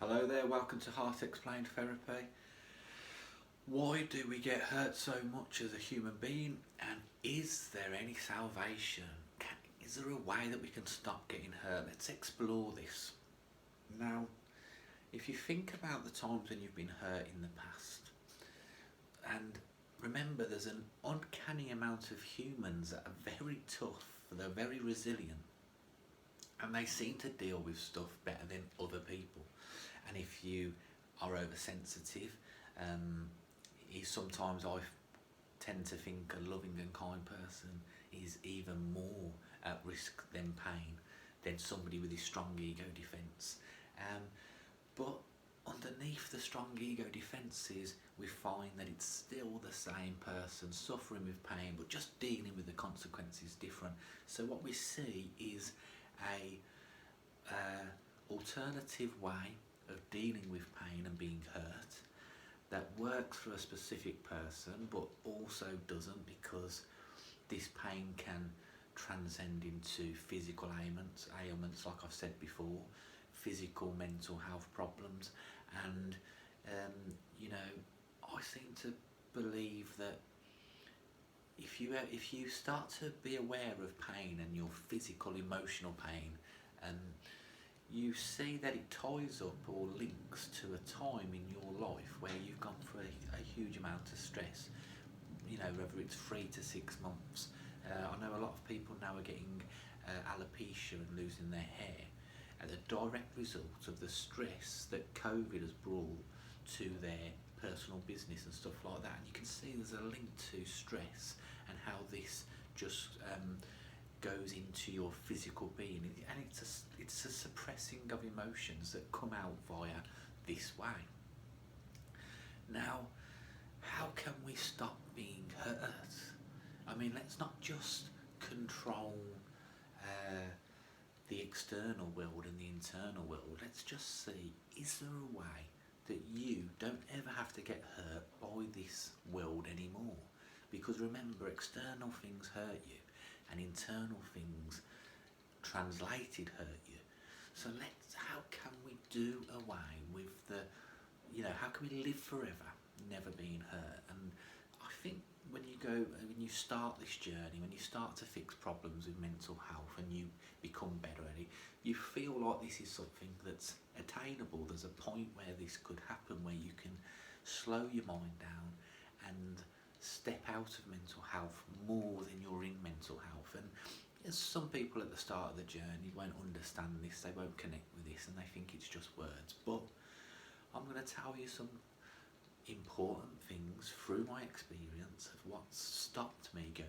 Hello there, welcome to Heart Explained Therapy. Why do we get hurt so much as a human being, and is there any salvation? Is there a way that we can stop getting hurt? Let's explore this. Now, if you think about the times when you've been hurt in the past, and remember there's an uncanny amount of humans that are very tough, they're very resilient, and they seem to deal with stuff better than other people. And if you are oversensitive, sometimes I tend to think a loving and kind person is even more at risk than pain than somebody with a strong ego defence. But underneath the strong ego defences, we find that it's still the same person suffering with pain, but just dealing with the consequences different. So what we see is a alternative way of dealing with pain and being hurt that works for a specific person but also doesn't, because this pain can transcend into physical ailments like I've said before, physical mental health problems. And I seem to believe that if you start to be aware of pain and your physical emotional pain, and you see that it ties up or links to a time in your life where you've gone through a huge amount of stress, whether it's 3 to 6 months. I know a lot of people now are getting alopecia and losing their hair as a direct result of the stress that COVID has brought to their personal business and stuff like that. And you can see there's a link to stress and how this just goes into your physical being, and it's a suppressing of emotions that come out via this way. Now, how can we stop being hurt? I mean, let's not just control the external world and the internal world. Let's just see, is there a way that you don't ever have to get hurt by this world anymore? Because remember, external things hurt you and internal things translated hurt you. So how can we do away with how can we live forever never being hurt? And I think when you start this journey, when you start to fix problems with mental health and you become better at it, you feel like this is something that's attainable. There's a point where this could happen, where you can slow your mind down and step out of mental health more than you're in mental health. And some people at the start of the journey won't understand this, they won't connect with this, and they think it's just words. But I'm going to tell you some important things through my experience of what's stopped me go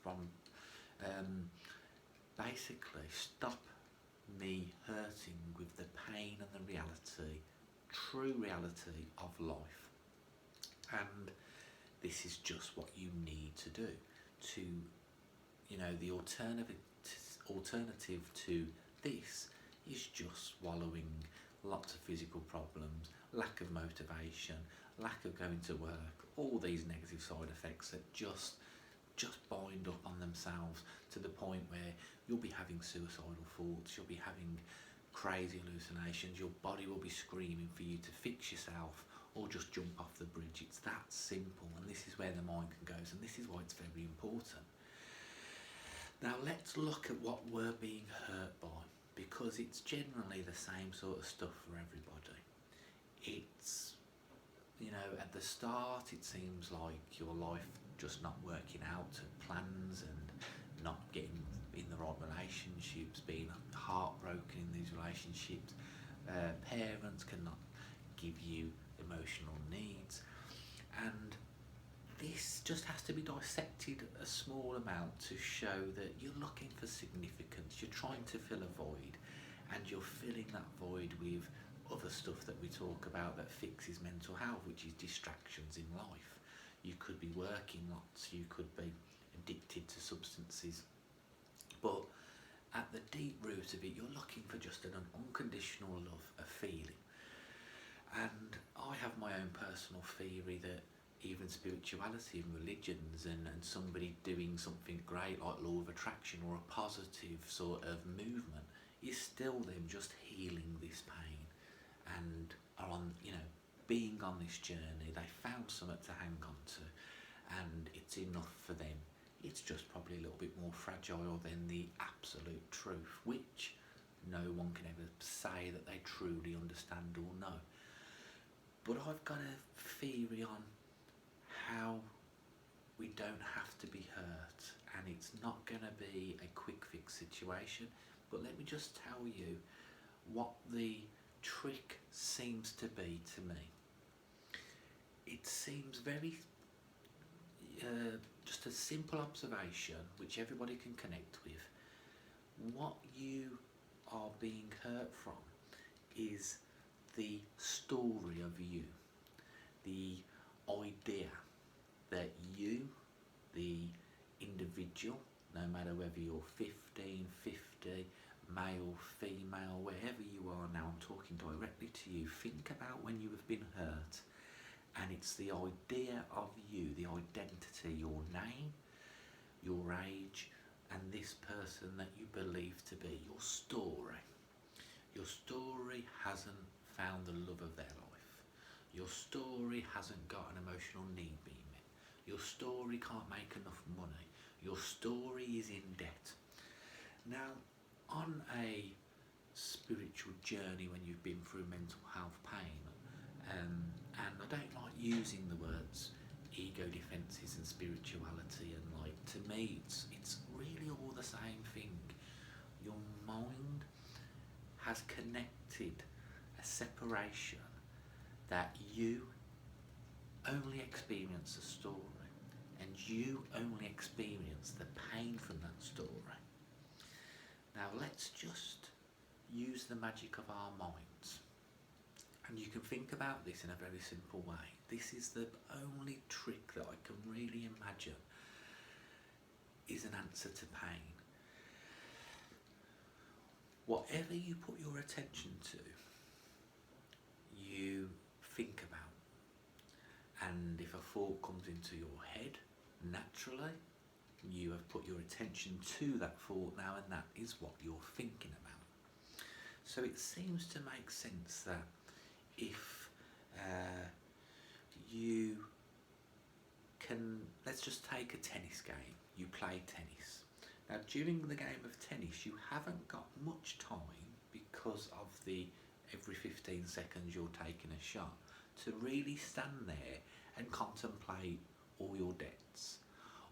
from basically stop me hurting with the pain and the true reality of life. And this is just what you need to do to, the alternative to this is just swallowing lots of physical problems, lack of motivation, lack of going to work, all these negative side effects that just bind up on themselves to the point where you'll be having suicidal thoughts, you'll be having crazy hallucinations, your body will be screaming for you to fix yourself or just jump off the bridge. It's that simple, and this is where the mind can go, and this is why it's very important. Now let's look at what we're being hurt by, because it's generally the same sort of stuff for everybody. It's, at the start it seems like your life just not working out to plans and not getting in the right relationships, being heartbroken in these relationships. Parents cannot give you emotional needs, and this just has to be dissected a small amount to show that you're looking for significance, you're trying to fill a void, and you're filling that void with other stuff that we talk about that fixes mental health, which is distractions in life. You could be working lots, you could be addicted to substances, but at the deep root of it, you're looking for just an unconditional love, a feeling. And I have my own personal theory that even spirituality and religions and somebody doing something great like law of attraction or a positive sort of movement is still them just healing this pain and are on, being on this journey. They found something to hang on to, and it's enough for them. It's just probably a little bit more fragile than the absolute truth, which no one can ever say that they truly understand or know. But I've got a theory on how we don't have to be hurt, and it's not going to be a quick fix situation. But let me just tell you what the trick seems to be to me. It seems very just a simple observation which everybody can connect with. What you are being hurt from is the story of you, the idea that you, the individual, no matter whether you're 15, 50, male, female, wherever you are now, I'm talking directly to you. Think about when you have been hurt, and it's the idea of you, the identity, your name, your age, and this person that you believe to be, your story. Your story hasn't found the love of their life. Your story hasn't got an emotional need being met. Your story can't make enough money. Your story is in debt. Now, on a spiritual journey when you've been through mental health pain, and I don't like using the words ego defences and spirituality, and to me it's really all the same thing. Your mind has connected a separation that you only experience a story, and you only experience the pain from that story. Now let's just use the magic of our minds, and you can think about this in a very simple way. This is the only trick that I can really imagine is an answer to pain. Whatever you put your attention to, you think about. And if a thought comes into your head, naturally, you have put your attention to that thought now, and that is what you're thinking about. So it seems to make sense that if you can, let's just take a tennis game. You play tennis. Now during the game of tennis you haven't got much time, because of the every 15 seconds you're taking a shot, to really stand there and contemplate all your debts,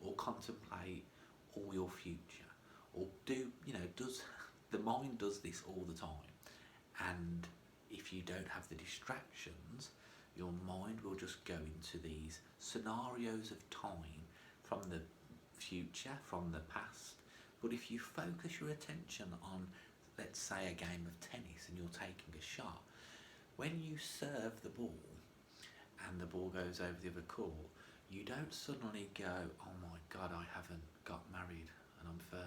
or contemplate all your future, or the mind does this all the time. And if you don't have the distractions, your mind will just go into these scenarios of time from the future, from the past. But if you focus your attention on, let's say, a game of tennis, and you're taking a shot, when you serve the ball and the ball goes over the other court, you don't suddenly go, oh my God, I haven't got married and I'm 30.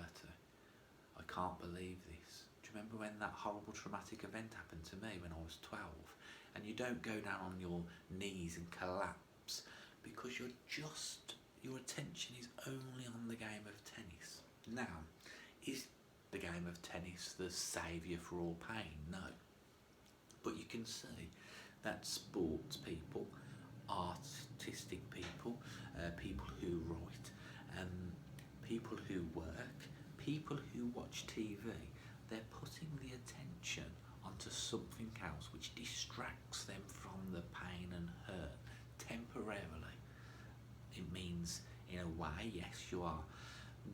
I can't believe this. Do you remember when that horrible traumatic event happened to me when I was 12? And you don't go down on your knees and collapse, because your attention is only on the game of tennis. Now, is the game of tennis the saviour for all pain? No. But you can see that sports people, artistic people, people who write, people who work, people who watch TV, they're putting the attention onto something else which distracts them from the pain and hurt temporarily. It means, in a way, yes, you are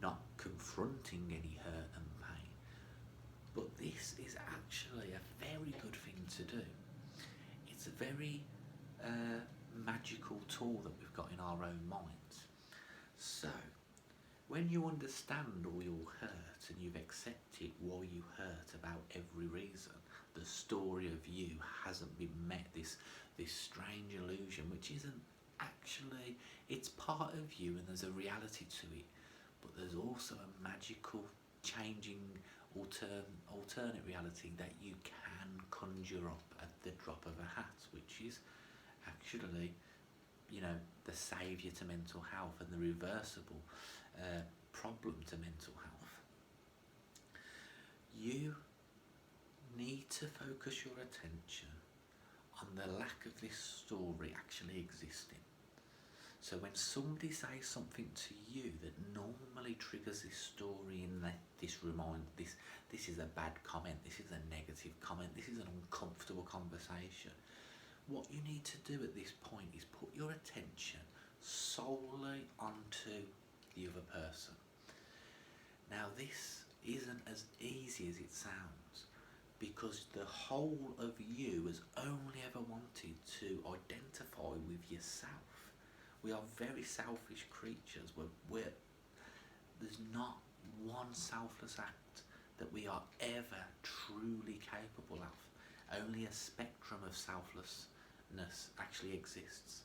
not confronting any hurt and pain, but this is actually a very good thing to do. It's a very magical tool that we've got in our own minds. So when you understand all your hurt and you've accepted why you hurt about every reason, the story of you hasn't been met, this strange illusion which isn't actually, it's part of you and there's a reality to it, but there's also a magical, changing, alternate reality that you can conjure up at the drop of a hat, which is actually, the saviour to mental health and the reversible problem to mental health. You need to focus your attention on the lack of this story actually existing. So when somebody says something to you that normally triggers this story in this is a bad comment, this is a negative comment, this is an uncomfortable conversation, what you need to do at this point is put your attention solely onto the other person. Now this isn't as easy as it sounds, because the whole of you has only ever wanted to identify with yourself. We are very selfish creatures. There's not one selfless act that we are ever truly capable of. Only a spectrum of selflessness actually exists.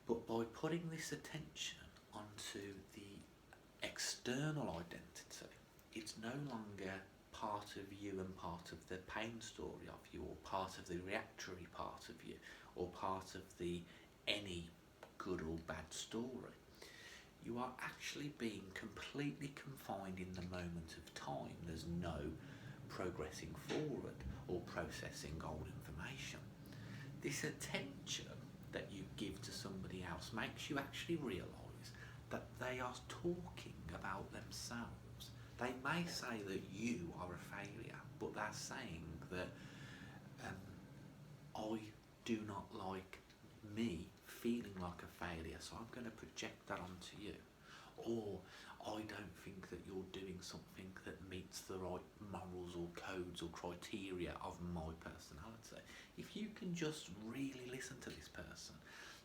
But by putting this attention onto the external identity, it's no longer part of you and part of the pain story of you, or part of the reactory part of you, or part of the any good or bad story. You are actually being completely confined in the moment of time. There's no progressing forward or processing old information. This attention that you give to somebody else makes you actually realise that they are talking about themselves. They may say that you are a failure, but they're saying that I do not like me feeling like a failure, so I'm going to project that onto you. Or I don't think that you're doing something that meets the right morals or codes or criteria of my personality. If you can just really listen to this person,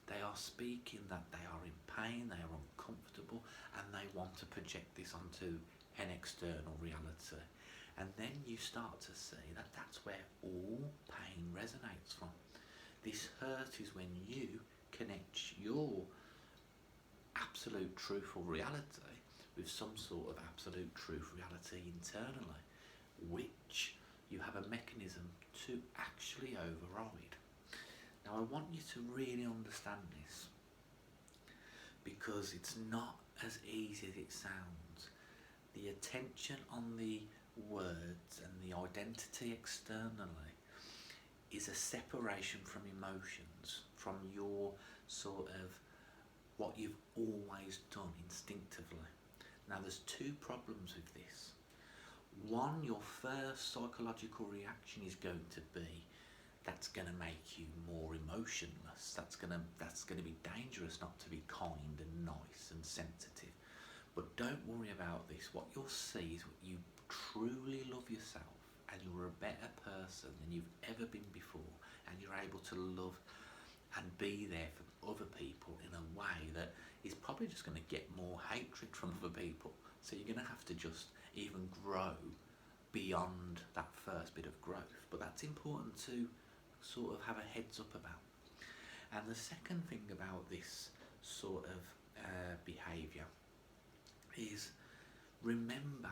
they are speaking that they are in pain, they are uncomfortable, and they want to project this onto an external reality. And then you start to see that that's where all pain resonates from. This hurt is when you connect your absolute truth or reality with some sort of absolute truth reality internally, which you have a mechanism to actually override. Now I want you to really understand this, because it's not as easy as it sounds. The attention on the words and the identity externally is a separation from emotions, from your sort of what you've always done instinctively. Now there's two problems with this. One, your first psychological reaction is going to be, that's going to make you more emotionless. That's going to be dangerous not to be kind and nice and sensitive. But don't worry about this. What you'll see is what you truly love yourself, and you're a better person than you've ever been before, and you're able to love and be there for other people in a way that is probably just going to get more hatred from other people. So you're going to have to just even grow beyond that first bit of growth. But that's important to sort of have a heads up about. And the second thing about this sort of behaviour is, remember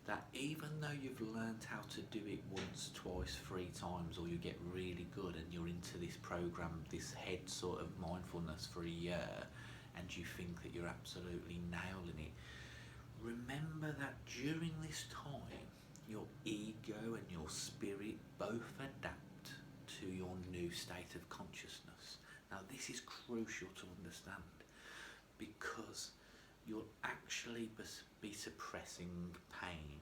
that even though you've learned how to do it once, twice, 3 times, or you get really good and you're into this program, this head sort of mindfulness for a year, and you think that you're absolutely nailing it, remember that during this time, your ego and your spirit both adapt to your new state of consciousness. Now this is crucial to understand, because you'll actually be suppressing pain,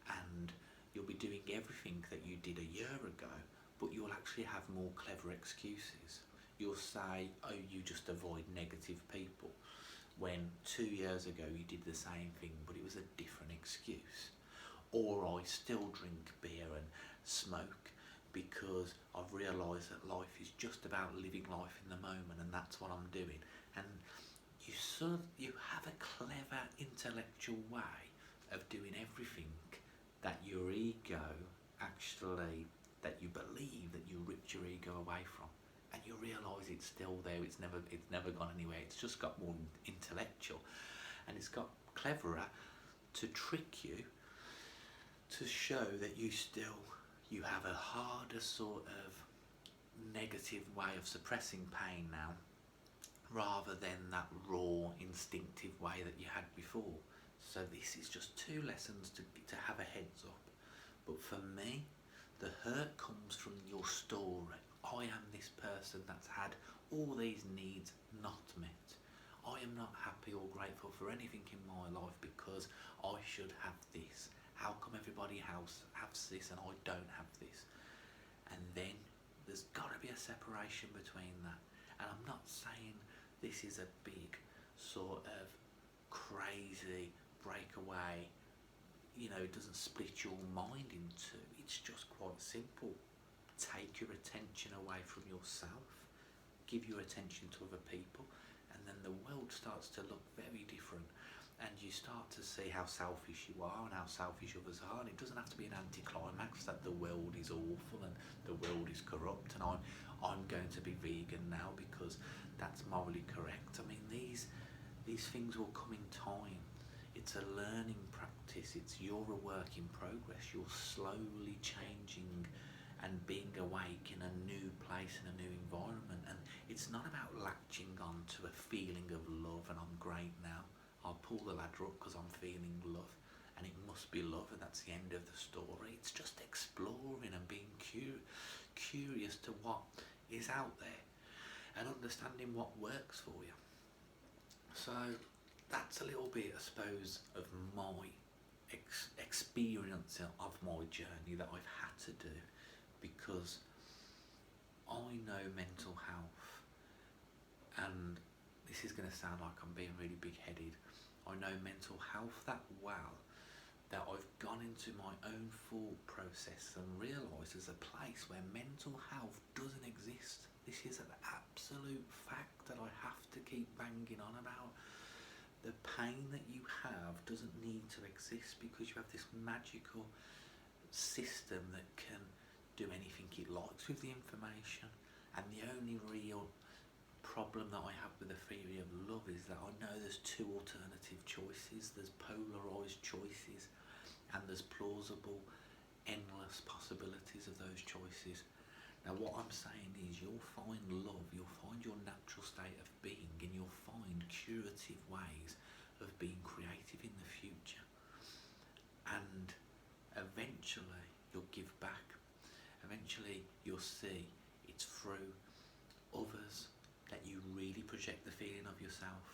and you'll be doing everything that you did a year ago, but you'll actually have more clever excuses. You'll say, oh, you just avoid negative people, when 2 years ago you did the same thing, but it was a different excuse. Or I still drink beer and smoke because I've realised that life is just about living life in the moment, and that's what I'm doing. And you have a clever intellectual way of doing everything that your ego actually, that you believe that you ripped your ego away from, and you realise it's still there. It's never gone anywhere. It's just got more intellectual, and it's got cleverer to trick you, to show that you have a harder sort of negative way of suppressing pain now, rather than that raw instinctive way that you had before. So this is just 2 lessons to have a heads up. But for me, the hurt comes from your story I am this person that's had all these needs not met. I am not happy or grateful for anything in my life because I should have this. How come everybody else has this and I don't have this? And then there's got to be a separation between that. And I'm not saying this is a big sort of crazy breakaway, it doesn't split your mind in two. It's just quite simple. Take your attention away from yourself, give your attention to other people, and then the world starts to look very different. And you start to see how selfish you are and how selfish others are. And it doesn't have to be an anticlimax that the world is awful and the world is corrupt and I'm going to be vegan now because that's morally correct. I mean, these things will come in time. It's a learning practice. You're a work in progress. You're slowly changing and being awake in a new place, in a new environment. And it's not about latching on to a feeling of love and I'm great now. I'll pull the ladder up because I'm feeling love and it must be love and that's the end of the story. It's just exploring and being curious to what is out there and understanding what works for you. So that's a little bit, I suppose, of my experience of my journey that I've had to do, because I know mental health, and this is going to sound like I'm being really big-headed, I know mental health that well that I've gone into my own thought process and realised there's a place where mental health doesn't exist. This is an absolute fact that I have to keep banging on about. The pain that you have doesn't need to exist because you have this magical system that can do anything it likes with the information. And the only real problem that I have with the theory of love is that I know there's two alternative choices. There's polarised choices and there's plausible, endless possibilities of those choices. Now what I'm saying is you'll find love, you'll find your natural state of being, and you'll find curative ways of being creative in the future. And eventually you'll give back. Eventually you'll see it's through others that you really project the feeling of yourself.